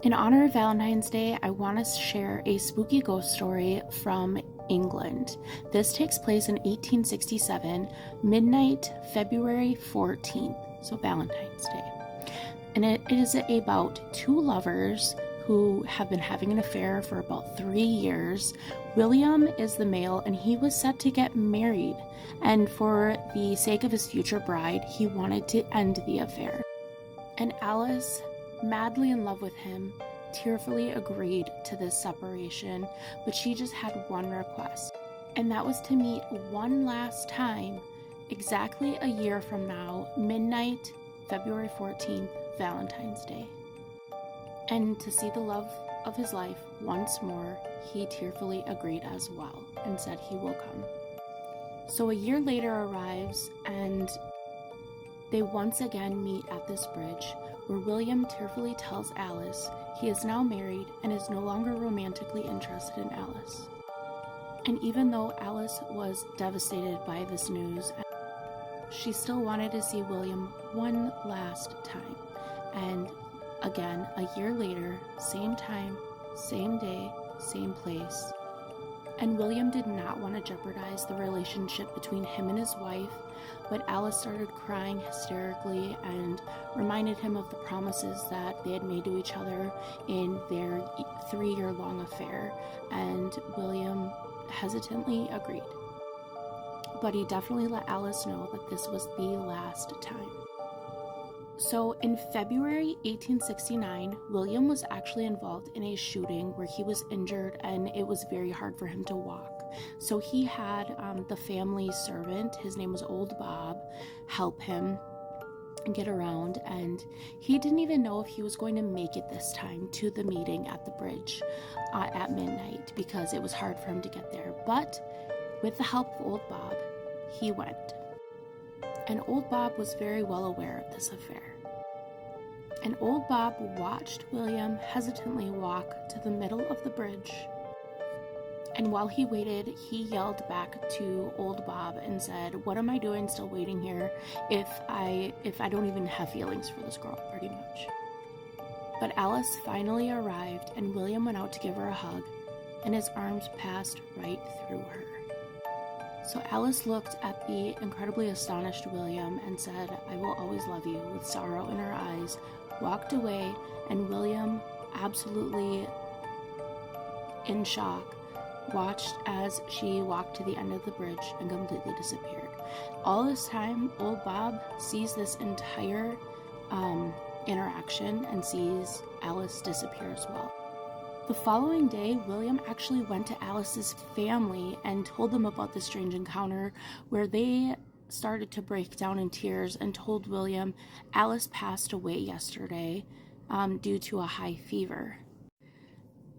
In honor of Valentine's Day, I want to share a spooky ghost story from England. This takes place in 1867, midnight, February 14th, so Valentine's Day. And it is about two lovers who have been having an affair for about 3 years. William is the male, and he was set to get married. And for the sake of his future bride, he wanted to end the affair. And Alice, madly in love with him, tearfully agreed to this separation, but she just had one request, and that was to meet one last time, exactly a year from now, midnight, February 14th, Valentine's Day. And to see the love of his life once more, he tearfully agreed as well and said he will come. So a year later arrives, and they once again meet at this bridge, where William tearfully tells Alice he is now married and is no longer romantically interested in Alice. And even though Alice was devastated by this news, she still wanted to see William one last time. And again, a year later, same time, same day, same place. And William did not want to jeopardize the relationship between him and his wife, but Alice started crying hysterically and reminded him of the promises that they had made to each other in their 3-year-long affair, and William hesitantly agreed. But he definitely let Alice know that this was the last time. So in February 1869, William was actually involved in a shooting where he was injured and it was very hard for him to walk. So he had the family servant, his name was Old Bob, help him get around, and he didn't even know if he was going to make it this time to the meeting at the bridge at midnight, because it was hard for him to get there. But with the help of Old Bob, he went. And Old Bob was very well aware of this affair. And Old Bob watched William hesitantly walk to the middle of the bridge. And while he waited, he yelled back to Old Bob and said, "What am I doing still waiting here if I don't even have feelings for this girl," pretty much. But Alice finally arrived, and William went out to give her a hug, and his arms passed right through her. So Alice looked at the incredibly astonished William and said, "I will always love you," with sorrow in her eyes, walked away, and William, absolutely in shock, watched as she walked to the end of the bridge and completely disappeared. All this time, Old Bob sees this entire interaction and sees Alice disappear as well. The following day, William actually went to Alice's family and told them about the strange encounter, where they started to break down in tears and told William Alice passed away yesterday due to a high fever.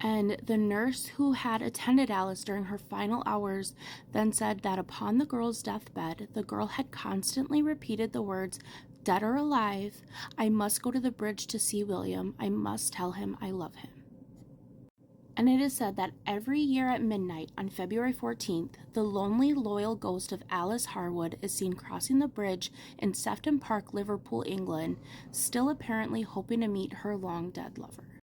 And the nurse who had attended Alice during her final hours then said that upon the girl's deathbed, the girl had constantly repeated the words, "Dead or alive, I must go to the bridge to see William. I must tell him I love him." And it is said that every year at midnight on February 14th, the lonely, loyal ghost of Alice Harwood is seen crossing the bridge in Sefton Park, Liverpool, England, still apparently hoping to meet her long-dead lover.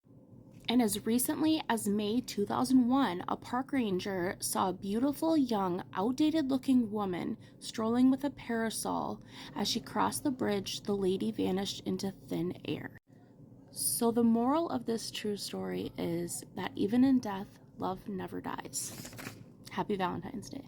And as recently as May 2001, a park ranger saw a beautiful, young, outdated-looking woman strolling with a parasol. As she crossed the bridge, the lady vanished into thin air. So the moral of this true story is that even in death, love never dies. Happy Valentine's Day.